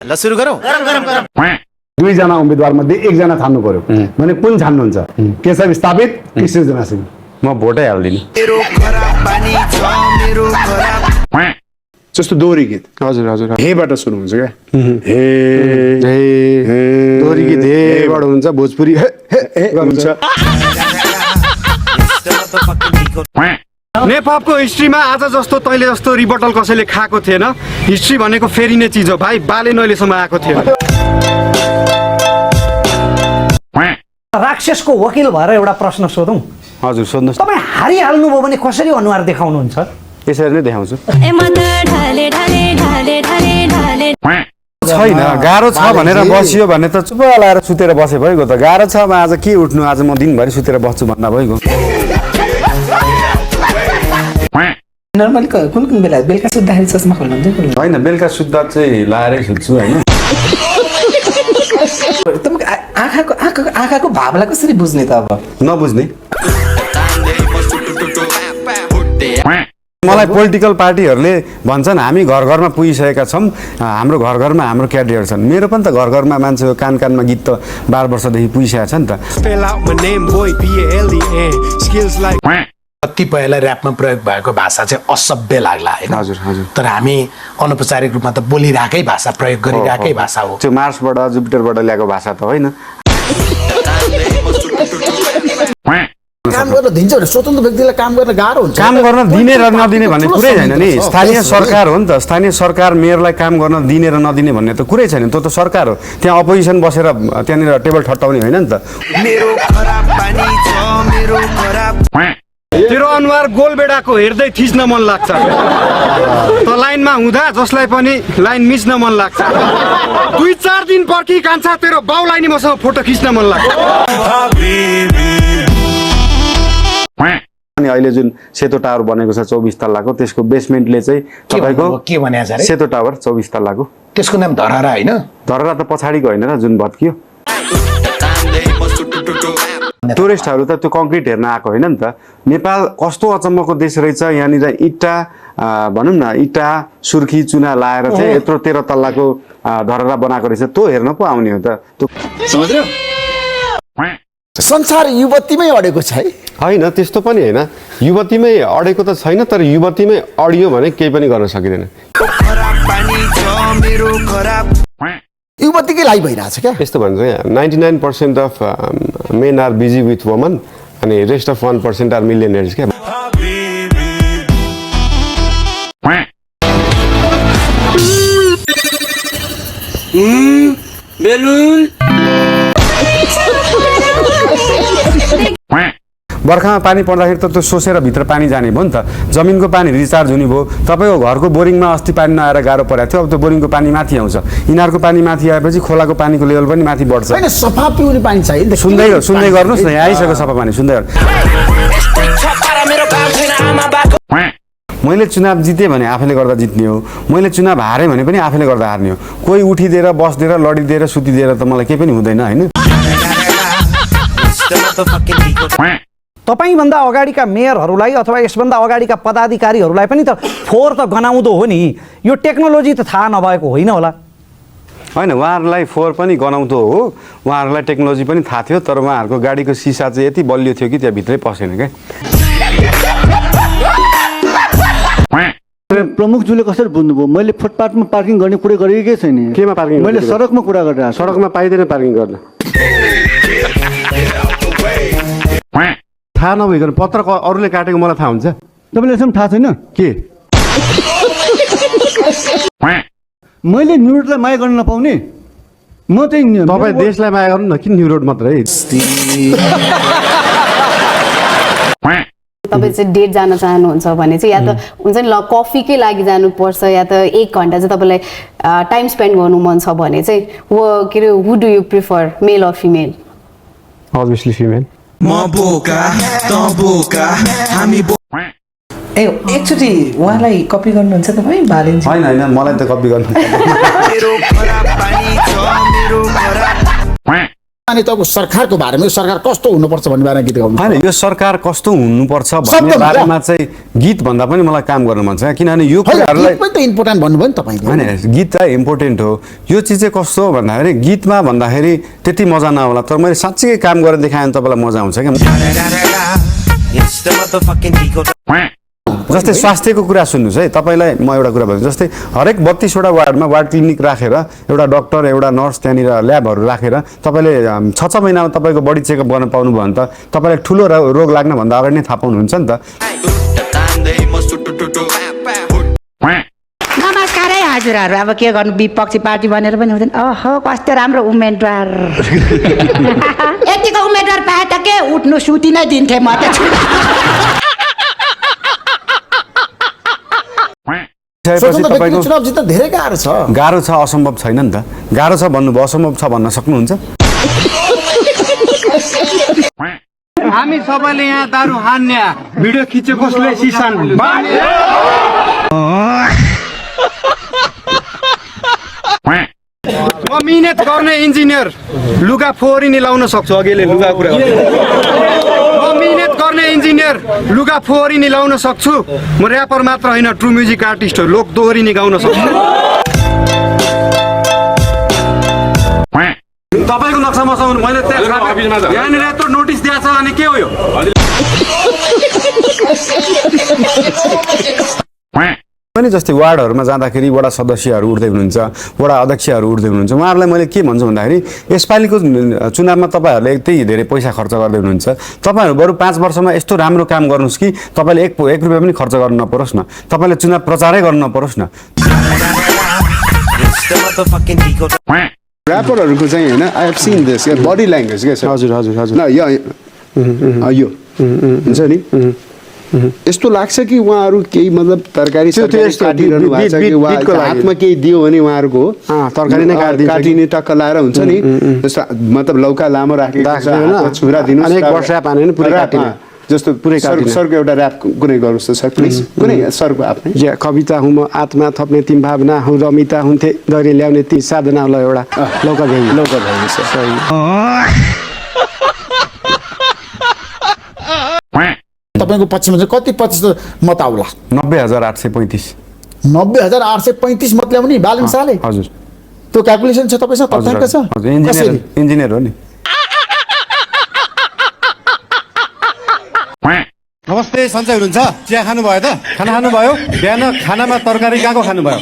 ल सुरु गरौँ। दुईजना उम्मेदवार मध्ये एकजना छान्नु पर्यो भने कुन छान्नुहुन्छ? केशव स्थापित कि सृजना सिंह? म भोटै हाल्दिनँ। जस्तो दोहोरी गीत हजुर हजुर हेबाट सुरु हुन्छ क्या हे दोहोरी गीत हेबाट हुन्छ भोजपुरी हुन्छ। नेपालको हिस्ट्रीमा आज जस्तो तैले जस्तो रिबटल कसैले खाएको थिएन। हिस्ट्री भनेको फेरिने चिज हो भाइ, बाले नहिलेसम्म आएको थिएन। राक्षसको वकिल भएर एउटा प्रश्न सोधौँ। हजुर सोध्नुहोस्। तपाईँ हारिहाल्नुभयो भने कसरी अनुहार देखाउनुहुन्छ? यसरी नै देखाउँछु। छैन, गाह्रो छ भनेर बसियो भने त चुप लाएर सुतेर बसे भइगयो त। गाह्रो छ आज के उठ्नु, आज म दिनभरि सुतेर बस्छु भन्दा भइगयो। नर्मली कुन कुन बेला बेलुका सुत्दाखेरि चस्मा खोल्नुहुन्छ? होइन, बेलुका सुत्दा चाहिँ लाएरै सुत्छु होइन। तपाईँको आँखाको भावलाई कसरी बुझ्ने त? अब नबुझ्ने मलाई पोलिटिकल पार्टीहरूले भन्छन् हामी घर घरमा पुगिसकेका छौँ, हाम्रो घर घरमा हाम्रो क्याडेट छन्। मेरो पनि त घर घरमा मान्छे कान कानमा गीत त 12 वर्षदेखि पुगिसकेको छ नि त। कतिपयलाई ऱ्यापमा प्रयोग भएको भाषा चाहिँ असभ्य लाग्ला होइन? हजुर हजुर। तर हामी अनौपचारिक रूपमा त बोलिरहेकै भाषा, प्रयोग गरिरहेकै भाषा हो। त्यो मार्सबाट जुपिटरबाट ल्याएको भाषा त होइन। काम गर्न दिन्छ भने स्वतन्त्र व्यक्तिलाई काम गर्न गाह्रो हुन्छ। काम गर्न दिने र नदिने भन्ने कुरै छैन नि। स्थानीय सरकार हो नि त। स्थानीय सरकार मेयरलाई काम गर्न दिने र नदिने भन्ने त कुरै छैन। त्यो त सरकार हो। त्यहाँ अपोजिसन बसेर त्यहाँनिर टेबल ठट्टाउने होइन नि त। तेरो अनुहार गोलबेडाको हेर्दै थिच्न मन लाग्छ। त लाइनमा हुँदा जसलाई पनि लाइन मिच्न मन लाग्छ। 2-4 दिन पर्खी कान्छा तेरो बाउलाई नि मसँग फोटो खिच्न मन लाग्छ। अनि अहिले जुन सेतो टावर बनेको छ 24 तल्लाको, त्यसको बेसमेन्टले चाहिँ तपाईँको के भने अरे? सेतो टावर 24 तल्लाको। त्यसको नाम धरहरा होइन? धरहरा त पछाडिको होइन र जुन भत्कियो। टुरिस्टहरू त त्यो कङ्क्रिट हेर्न आएको होइन नि त। नेपाल कस्तो अचम्मको देश रहेछ। यहाँनिर इँटा भनौँ न, इँटा सुर्खी चुना लाएर चाहिँ यत्रो 13 तल्लाको धरहरा बनाएको रहेछ। त्यो हेर्न पो आउने हो त। संसार युवतीमै अडेको छ है? होइन, त्यस्तो पनि होइन। युवतीमै अडेको त छैन, तर युवतीमै अडियो भने केही पनि गर्न सकिँदैन। युवतीकै लागि भइरहेछ क्या? यस्तो भन्छ 99% of men are busy with woman अनि रेस्ट अफ 1% आर मिलियनर्स क्या। बर्खामा पानी पर्दाखेरि त त्यो सोसेर भित्र पानी जाने भयो नि त। जमिनको पानी रिचार्ज हुने भयो। तपाईँको घरको बोरिङमा अस्ति पानी नआएर गाह्रो परेको थियो, अब त्यो बोरिङको पानी माथि आउँछ। इनारको पानी माथि आएपछि खोलाको पानीको लेभल पनि माथि बढ्छ। होइन, सफा पिउने पानी चाहियो। सुन्दै गर्नुहोस् न, यहाँ आइसक्यो सफा पानी, सुन्दै गर्नु। मैले चुनाव जितेँ भने आफैले गर्दा जित्ने हो। मैले चुनाव हारेँ भने पनि आफैले गर्दा हार्ने हो। कोही उठिदिएर बस्दिएर लडिदिएर सुतिदिएर त मलाई केही पनि हुँदैन होइन। तपाईँभन्दा अगाडिका मेयरहरूलाई अथवा यसभन्दा अगाडिका पदाधिकारीहरूलाई पनि त फोहोर त गनाउँदो हो नि। यो टेक्नोलोजी त थाहा नभएको होइन होला? होइन, उहाँहरूलाई फोहोर पनि गनाउँदो हो। उहाँहरूलाई टेक्नोलोजी पनि थाहा थियो, तर उहाँहरूको गाडीको सिसा चाहिँ यति बलियो थियो कि त्यहाँ भित्रै पसेन क्या। प्रमुखज्यूले कसरी बुझ्नुभयो? मैले फुटपाथमा पार्किङ गर्ने कुरा गरेकै छैन। केमा पार्किङ? मैले सडकमा कुरा गरिरहेको छु। सडकमा पाइँदैन पार्किङ गर्न। थाहा नभइकन पत्र अरूले काटेको मलाई थाहा हुन्छ। तपाईँलाई यसमा थाहा छैन के? मैले न्यु रोडलाई माया गर्न नपाउने? म चाहिँ तपाईँ देशलाई माया गर्नु न, किन न्यु रोड मात्रै? तपाईँ चाहिँ डेट जान चाहनुहुन्छ भने चाहिँ या त हुन्छ नि ल कफीकै लागि जानुपर्छ, या त 1 घन्टा चाहिँ तपाईँलाई टाइम स्पेन्ड गर्नु मन छ भने चाहिँ के अरे who do you prefer, male or female? Obviously female. ए एकचोटि उहाँलाई कपी गर्नुहुन्छ तपाईँ बालेन? होइन होइन, मलाई त कपी गर्नु। अनि तपाईँको सरकारको बारेमा यो सरकार कस्तो हुनुपर्छ भन्ने बारेमा गीत गाउनु होइन यो सरकार कस्तो हुनुपर्छ भन्ने शब्दमा बारेमा चाहिँ गीत भन्दा पनि मलाई काम गर्न मन छ किनभने यो होइन, कुराहरूलाई गीत पनि त इम्पोर्टेन्ट भन्नुभयो नि तपाईँले होइन गीत त इम्पोर्टेन्ट हो यो चिज चाहिँ कस्तो हो भन्दाखेरि गीतमा भन्दाखेरि त्यति मजा नहोला तर मैले साँच्चै काम गरेर देखाएँ भने तपाईँलाई मजा आउँछ क्या जस्तै स्वास्थ्यको कुरा सुन्नुहोस् है तपाईँलाई म एउटा कुरा भन्छु जस्तै हरेक 32वटा वार्डमा वार्ड क्लिनिक राखेर एउटा डक्टर एउटा नर्स त्यहाँनिर ल्याबहरू राखेर तपाईँले 6 महिनामा तपाईँको बडी चेकअप गर्न पाउनुभयो भने त तपाईँलाई ठुलो रोग लाग्नभन्दा अगाडि नै थाहा पाउनुहुन्छ नि त नमस्कार है हजुरहरू अब के गर्नु विपक्षी पार्टी भनेर पनि हुँदैन ओहो कस्तो राम्रो उम्मेदवार यतिको उम्मेदवार पाए त के उठ्नु सुति नै दिन्थे म त स्वतन्त्र व्यक्तिको चुनाव जित्न धेरै गाह्रो छ गाह्रो छ असम्भव छैन नि त गाह्रो छ भन्नुभयो असम्भव छ भन्न सक्नुहुन्छ हामी सबैले यहाँ दारू हान्ने भिडियो खिच्यो कसले सिसान म मिहिनेत गर्ने इन्जिनियर लुगा फोहोरी नि लाउन सक्छु अघिले लुगा कुरा म मिहिनेत गर्ने इन्जिनियर लुगा फोहोरी नि लाउन सक्छु म ऱ्यापर मात्र होइन ट्रु म्युजिक आर्टिस्ट हो लोक दोहोरी नि गाउन सक्छु तपाईँको नक्सा मसँग मैले यहाँनिर यत्रो नोटिस दिएको छ अनि के हो यो पनि जस्तै वार्डहरूमा जाँदाखेरि वडा सदस्यहरू उठ्दै हुनुहुन्छ वडा अध्यक्षहरू उठ्दै हुनुहुन्छ उहाँहरूलाई मैले के भन्छु भन्दाखेरि यसपालिको चुनावमा तपाईँहरूले यति धेरै पैसा खर्च गर्दै हुनुहुन्छ तपाईँहरू बरु 5 वर्षमा यस्तो राम्रो काम गर्नुहोस् कि तपाईँले एक रुपियाँ पनि खर्च गर्नु नपरोस् न तपाईँले चुनाव प्रचारै गर्नु नपरोस् न ऱ्यापरहरूको चाहिँ होइन I have seen this body language के छ हजुर हजुर हजुर ल यो हुन्छ नि यस्तो लाग्छ कि उहाँहरू केही मतलब तरकारी काटिरहनु भएको छ कि उहाँहरूको हातमा केही दियो भने उहाँहरूको तरकारी नै काटिने टक्क लाएर हुन्छ नि जस्तो मतलब लौका लामो राखेको छुरा दिनुहोस् जस्तो पुरै सरको एउटा ऱ्याप कुनै गर्नुहोस् त सर प्लिज कुनै सरको आफ्नै कविता हुँ म आत्मा थप्ने तिम भावना हुँ रमिता हुन्थे दैरे ल्याउने ती साधना ल एउटा लौका भ्याइ सही तपाईँको पक्षमा चाहिँ कति प्रतिशत मत आउला 90,835 90,835 मत ल्याउने बालन शाहले हजुर त्यो क्याल्कुलेसन छ तपाईँसँग तथ्याङ्क छ इन्जिनियर हो नि नमस्ते सन्चै हुनुहुन्छ चिया खानुभयो त खाना खानुभयो बिहान खानामा तरकारी कहाँको खानुभयो